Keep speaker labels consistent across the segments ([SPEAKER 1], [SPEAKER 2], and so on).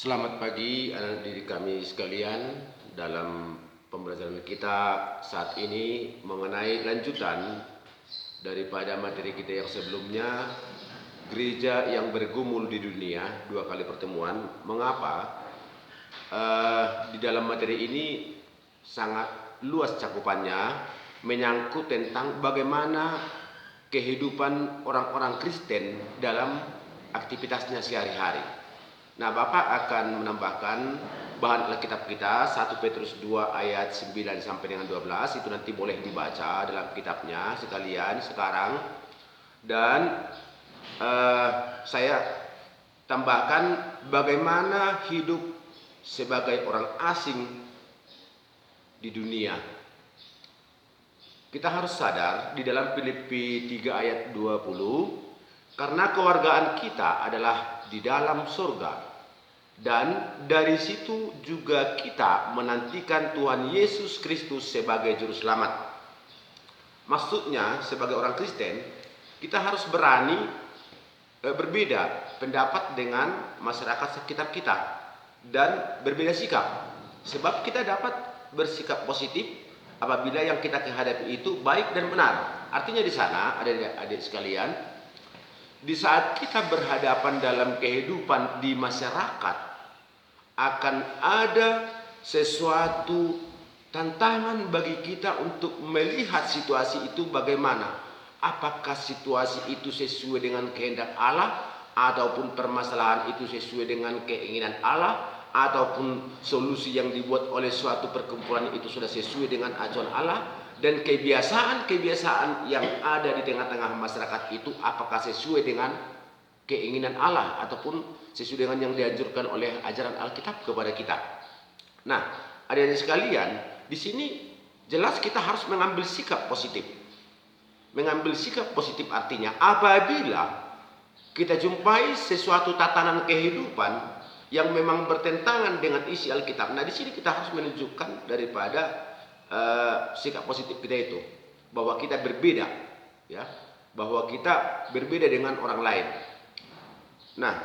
[SPEAKER 1] Selamat pagi anak didik kami sekalian. Dalam pembelajaran kita saat ini mengenai lanjutan daripada materi kita yang sebelumnya, gereja yang bergumul di dunia, 2 kali pertemuan. Mengapa? Di dalam materi ini sangat luas cakupannya, menyangkut tentang bagaimana kehidupan orang-orang Kristen dalam aktivitasnya sehari-hari. Nah, Bapak akan menambahkan bahan Alkitab kita 1 Petrus 2 ayat 9 sampai dengan 12. Itu nanti boleh dibaca dalam kitabnya sekalian sekarang. Dan saya tambahkan bagaimana hidup sebagai orang asing di dunia. Kita harus sadar di dalam Filipi 3 ayat 20, karena kewargaan kita adalah di dalam surga, dan dari situ juga kita menantikan Tuhan Yesus Kristus sebagai juru selamat. Maksudnya sebagai orang Kristen kita harus berani berbeda pendapat dengan masyarakat sekitar kita dan berbeda sikap, sebab kita dapat bersikap positif apabila yang kita hadapi itu baik dan benar. Artinya di sana adik-adik sekalian, di saat kita berhadapan dalam kehidupan di masyarakat, akan ada sesuatu tantangan bagi kita untuk melihat situasi itu bagaimana. Apakah situasi itu sesuai dengan kehendak Allah, ataupun permasalahan itu sesuai dengan keinginan Allah, ataupun solusi yang dibuat oleh suatu perkumpulan itu sudah sesuai dengan acuan Allah, dan kebiasaan-kebiasaan yang ada di tengah-tengah masyarakat itu apakah sesuai dengan keinginan Allah ataupun sesuai dengan yang dianjurkan oleh ajaran Alkitab kepada kita. Nah, adik-adik sekalian, di sini jelas kita harus mengambil sikap positif. Mengambil sikap positif artinya apabila kita jumpai sesuatu tatanan kehidupan yang memang bertentangan dengan isi Alkitab. Nah, di sini kita harus menunjukkan daripada sikap positif kita itu, bahwa kita berbeda, ya, bahwa kita berbeda dengan orang lain. Nah,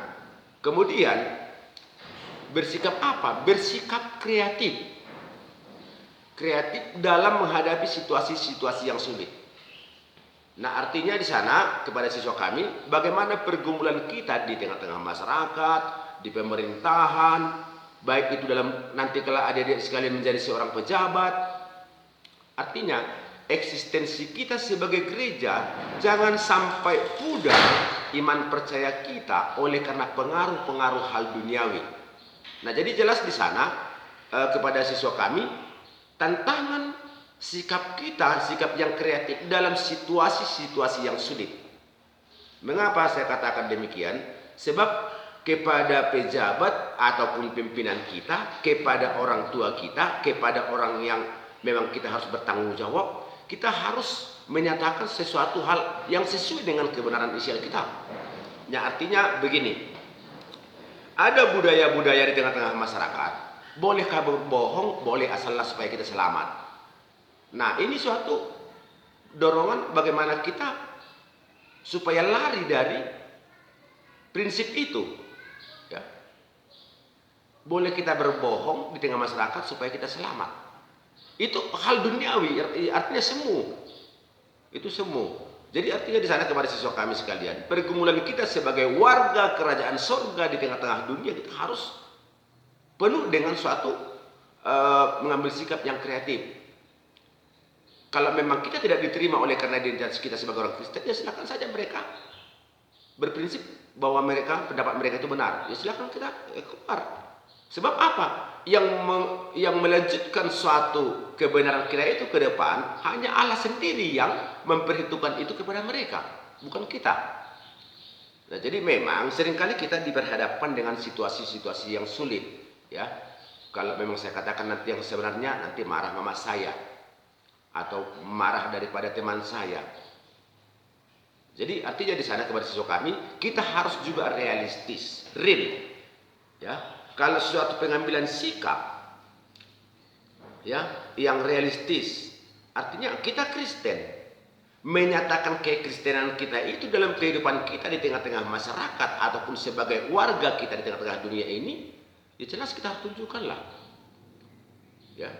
[SPEAKER 1] kemudian bersikap apa? Bersikap kreatif. Kreatif dalam menghadapi situasi-situasi yang sulit. Nah, artinya di sana kepada siswa kami, bagaimana pergumulan kita di tengah-tengah masyarakat, di pemerintahan, baik itu dalam nanti kalau adik-adik sekalian menjadi seorang pejabat. Artinya eksistensi kita sebagai gereja jangan sampai pudar iman percaya kita oleh karena pengaruh-pengaruh hal duniawi. Nah, jadi jelas di sana kepada siswa kami, tantangan sikap kita, sikap yang kreatif dalam situasi-situasi yang sulit. Mengapa saya katakan demikian? Sebab kepada pejabat ataupun pimpinan kita, kepada orang tua kita, kepada orang yang memang kita harus bertanggung jawab, kita harus menyatakan sesuatu hal yang sesuai dengan kebenaran isi Alkitab. Nah, artinya begini, ada budaya-budaya di tengah-tengah masyarakat, bolehkah berbohong? Boleh, asallah supaya kita selamat. Nah, ini suatu dorongan bagaimana kita supaya lari dari prinsip itu, ya. Boleh kita berbohong di tengah masyarakat supaya kita selamat. Itu hal duniawi, artinya semu. Itu semu. Jadi artinya di sana kepada siswa kami sekalian, pergumulan kita sebagai warga kerajaan sorga di tengah-tengah dunia, kita harus penuh dengan suatu mengambil sikap yang kreatif. Kalau memang kita tidak diterima oleh karena identitas kita sebagai orang Kristen, ya silakan saja mereka berprinsip bahwa pendapat mereka itu benar. Ya silakan kita keluar. Sebab apa? Yang melanjutkan suatu kebenaran kita itu ke depan hanya Allah sendiri yang memperhitungkan itu kepada mereka, bukan kita. Nah, jadi memang seringkali kita diperhadapkan dengan situasi-situasi yang sulit, ya. Kalau memang saya katakan nanti yang sebenarnya, nanti marah mama saya atau marah daripada teman saya. Jadi artinya di sana kepada siswa kami, kita harus juga realistis, real, ya. Kalau suatu pengambilan sikap, ya, yang realistis, artinya kita Kristen, menyatakan kekristenan kita itu dalam kehidupan kita di tengah-tengah masyarakat ataupun sebagai warga kita di tengah-tengah dunia ini, ya jelas kita harus tunjukkanlah. Ya,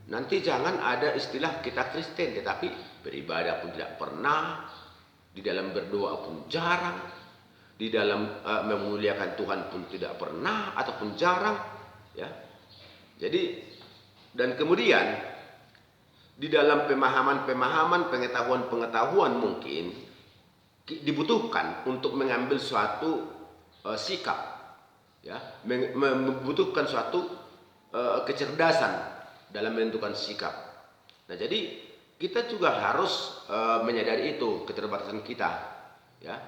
[SPEAKER 1] nanti jangan ada istilah kita Kristen tetapi beribadah pun tidak pernah, di dalam berdoa pun jarang, di dalam memuliakan Tuhan pun tidak pernah ataupun jarang. Ya, jadi dan kemudian di dalam pemahaman, pengetahuan mungkin dibutuhkan untuk mengambil suatu sikap, ya, membutuhkan suatu kecerdasan dalam menentukan sikap. Nah, jadi kita juga harus menyadari itu keterbatasan kita, ya.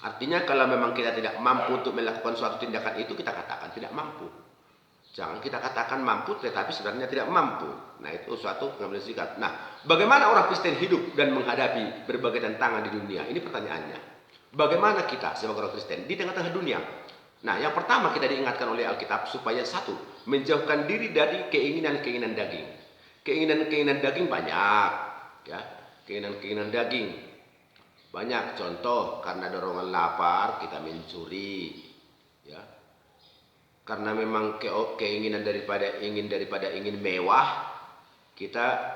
[SPEAKER 1] Artinya kalau memang kita tidak mampu untuk melakukan suatu tindakan itu, kita katakan tidak mampu. Jangan kita katakan mampu tetapi sebenarnya tidak mampu. Nah, itu suatu pengambilan sikap. Nah, bagaimana orang Kristen hidup dan menghadapi berbagai tantangan di dunia? Ini pertanyaannya. Bagaimana kita sebagai orang Kristen di tengah-tengah dunia? Nah, yang pertama kita diingatkan oleh Alkitab supaya satu, menjauhkan diri dari keinginan-keinginan daging. Keinginan-keinginan daging banyak, ya. Keinginan-keinginan daging banyak. Contoh, karena dorongan lapar kita mencuri, ya. Karena memang keinginan daripada ingin mewah, kita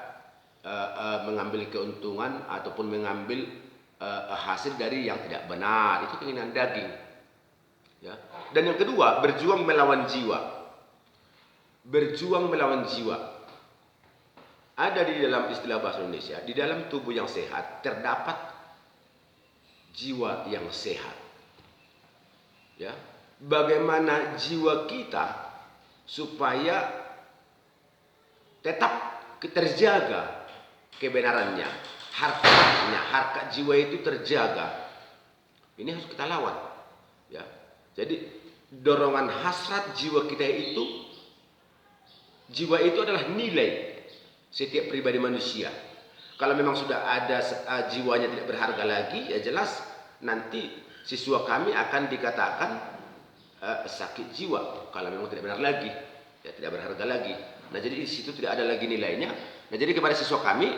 [SPEAKER 1] mengambil keuntungan ataupun mengambil hasil dari yang tidak benar. Itu keinginan daging. Ya. Dan yang kedua, berjuang melawan jiwa. Berjuang melawan jiwa. Ada di dalam istilah bahasa Indonesia, di dalam tubuh yang sehat terdapat jiwa yang sehat. Ya. Bagaimana jiwa kita supaya tetap terjaga kebenarannya, harkat jiwa itu terjaga. Ini harus kita lawan. Ya. Jadi dorongan hasrat jiwa kita itu, jiwa itu adalah nilai setiap pribadi manusia. Kalau memang sudah ada jiwanya tidak berharga lagi, ya jelas nanti siswa kami akan dikatakan sakit jiwa. Kalau memang tidak benar lagi, ya tidak berharga lagi. Nah, jadi di situ tidak ada lagi nilainya. Nah, jadi kepada siswa kami,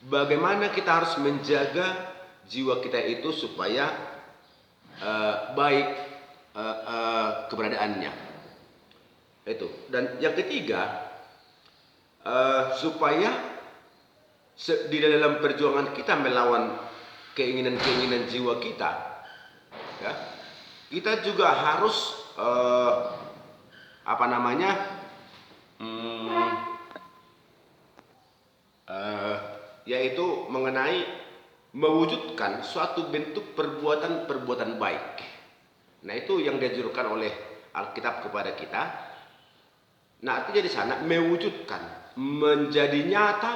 [SPEAKER 1] bagaimana kita harus menjaga jiwa kita itu supaya baik keberadaannya. Itu. Dan yang ketiga, supaya di dalam perjuangan kita melawan keinginan-keinginan jiwa kita, ya, kita juga harus yaitu mengenai mewujudkan suatu bentuk perbuatan baik. Nah, itu yang dianjurkan oleh Alkitab kepada kita. Nah, artinya di sana mewujudkan, menjadi nyata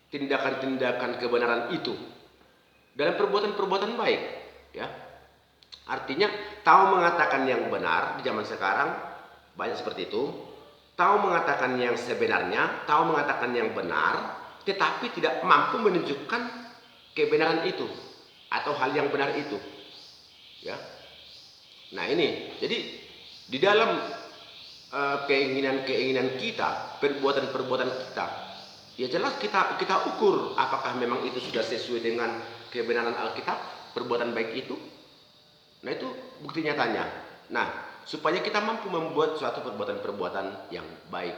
[SPEAKER 1] tindakan-tindakan kebenaran itu dalam perbuatan-perbuatan baik, ya. Artinya tahu mengatakan yang benar di zaman sekarang banyak seperti itu. Tahu mengatakan yang sebenarnya, tahu mengatakan yang benar, tetapi tidak mampu menunjukkan kebenaran itu atau hal yang benar itu, ya. Nah, ini jadi di dalam keinginan-keinginan kita, perbuatan-perbuatan kita, ya jelas kita ukur apakah memang itu sudah sesuai dengan kebenaran Alkitab, perbuatan baik itu. Nah, itu bukti nyatanya. Nah, supaya kita mampu membuat suatu perbuatan-perbuatan yang baik.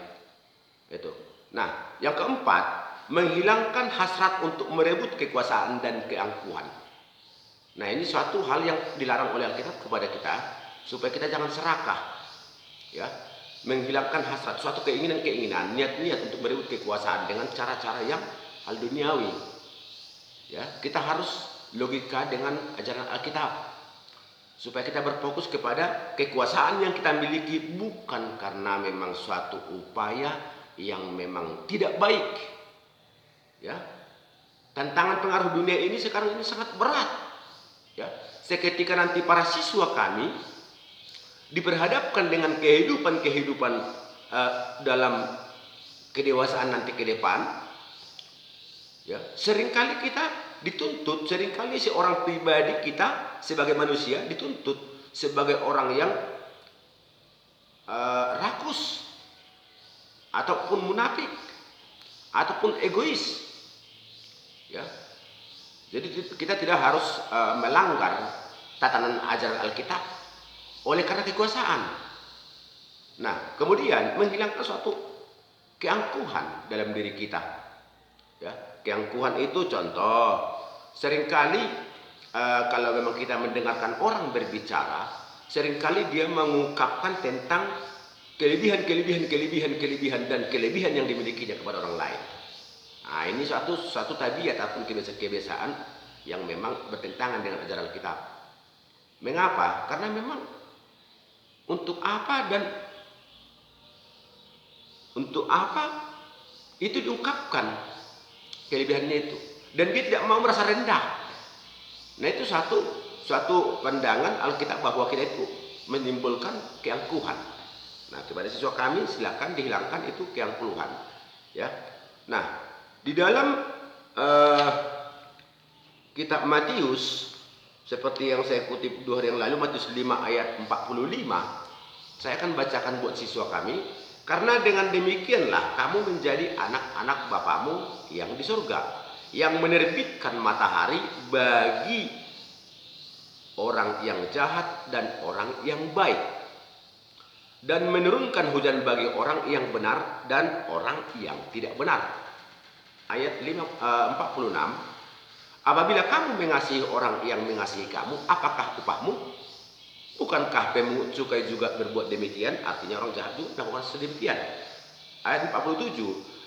[SPEAKER 1] Itu. Nah, yang keempat, menghilangkan hasrat untuk merebut kekuasaan dan keangkuhan. Nah, ini suatu hal yang dilarang oleh Alkitab kepada kita supaya kita jangan serakah, ya. Menghilangkan hasrat, suatu keinginan-keinginan, niat-niat untuk merebut kekuasaan dengan cara-cara yang hal duniawi. Ya, kita harus logika dengan ajaran Alkitab supaya kita berfokus kepada kekuasaan yang kita miliki bukan karena memang suatu upaya yang memang tidak baik. Ya, tantangan pengaruh dunia ini sekarang ini sangat berat. Ya, seketika nanti para siswa kami diperhadapkan dengan kehidupan dalam kedewasaan nanti ke depan, ya, seringkali kita dituntut, seringkali seorang pribadi kita sebagai manusia dituntut sebagai orang yang rakus ataupun munafik ataupun egois. Ya, jadi kita tidak harus melanggar tatanan ajaran Alkitab. oleh karena kekuasaan. Nah, kemudian menghilangkan suatu keangkuhan dalam diri kita. Ya, keangkuhan itu contoh, seringkali kalau memang kita mendengarkan orang berbicara, seringkali dia mengungkapkan tentang kelebihan dan kelebihan yang dimilikinya kepada orang lain. Nah, ini suatu tabiat ataupun kebiasaan yang memang bertentangan dengan ajaran kita. Mengapa? Karena memang untuk apa itu diungkapkan kelebihannya itu, dan dia tidak mau merasa rendah. Nah, itu suatu pandangan Alkitab bahwa kita itu menimbulkan keangkuhan. Nah, kepada siswa kami silakan dihilangkan itu keangkuhan, ya. Nah, di dalam kitab Matius, seperti yang saya kutip 2 hari yang lalu, Matius 5 ayat 45, saya akan bacakan buat siswa kami. Karena dengan demikianlah kamu menjadi anak-anak Bapamu yang di surga, yang menerbitkan matahari bagi orang yang jahat dan orang yang baik, dan menurunkan hujan bagi orang yang benar dan orang yang tidak benar. Ayat 46, apabila kamu mengasihi orang yang mengasihi kamu, apakah upahmu? Bukankah pemungut cukai juga berbuat demikian? Artinya orang jahat juga melakukan sedemikian. Ayat 47,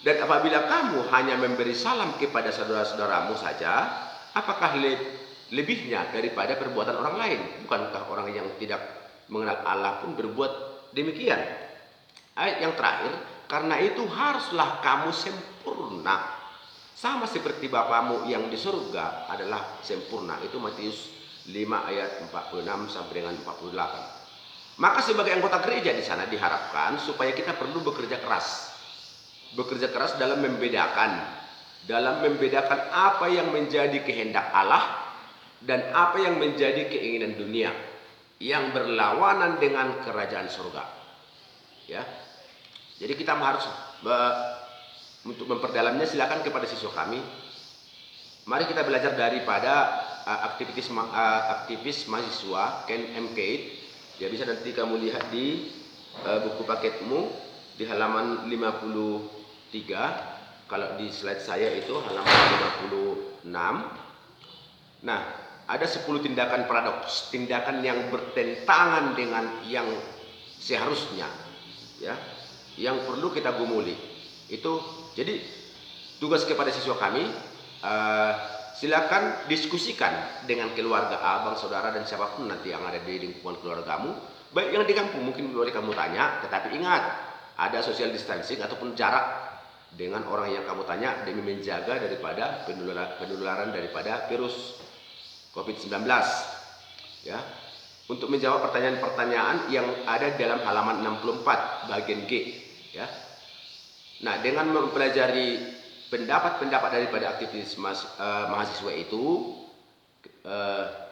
[SPEAKER 1] dan apabila kamu hanya memberi salam kepada saudara-saudaramu saja, apakah lebihnya daripada perbuatan orang lain? Bukankah orang yang tidak mengenal Allah pun berbuat demikian? Ayat yang terakhir, karena itu haruslah kamu sempurna, sama seperti Bapamu yang di surga adalah sempurna. Itu Matius 5 ayat 46 sampai dengan 48. Maka sebagai anggota gereja di sana diharapkan supaya kita perlu bekerja keras. Bekerja keras dalam membedakan apa yang menjadi kehendak Allah dan apa yang menjadi keinginan dunia yang berlawanan dengan kerajaan surga. Ya. Jadi kita harus untuk memperdalamnya, silakan kepada siswa kami. Mari kita belajar daripada aktivis mahasiswa Ken M. Kate. Ya, bisa nanti kamu lihat di buku paketmu di halaman 53. Kalau di slide saya itu halaman 56. Nah, ada 10 tindakan paradoks, tindakan yang bertentangan dengan yang seharusnya, ya, yang perlu kita gumuli. Itu jadi tugas kepada siswa kami. Silakan diskusikan dengan keluarga, abang, saudara, dan siapapun nanti yang ada di lingkungan keluargamu, baik yang di kampung, mungkin boleh kamu tanya, tetapi ingat ada social distancing ataupun jarak dengan orang yang kamu tanya demi menjaga daripada penularan daripada virus COVID-19. Ya, untuk menjawab pertanyaan-pertanyaan yang ada dalam halaman 64 bagian G. Ya, nah, dengan mempelajari pendapat-pendapat daripada aktivis mahasiswa itu,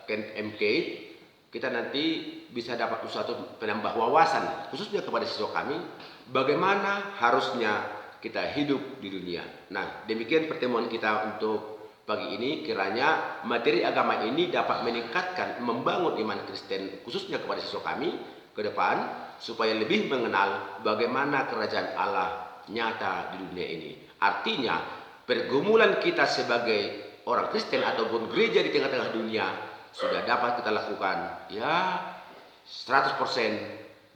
[SPEAKER 1] Ken M. Kate, kita nanti bisa dapat suatu penambah wawasan, khususnya kepada siswa kami, bagaimana harusnya kita hidup di dunia. Nah, demikian pertemuan kita untuk pagi ini. Kiranya materi agama ini dapat meningkatkan, membangun iman Kristen, khususnya kepada siswa kami ke depan, supaya lebih mengenal bagaimana kerajaan Allah nyata di dunia ini. Artinya, pergumulan kita sebagai orang Kristen ataupun gereja di tengah-tengah dunia sudah dapat kita lakukan, ya, 100%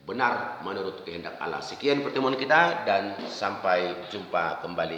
[SPEAKER 1] benar menurut kehendak Allah. Sekian pertemuan kita dan sampai jumpa kembali.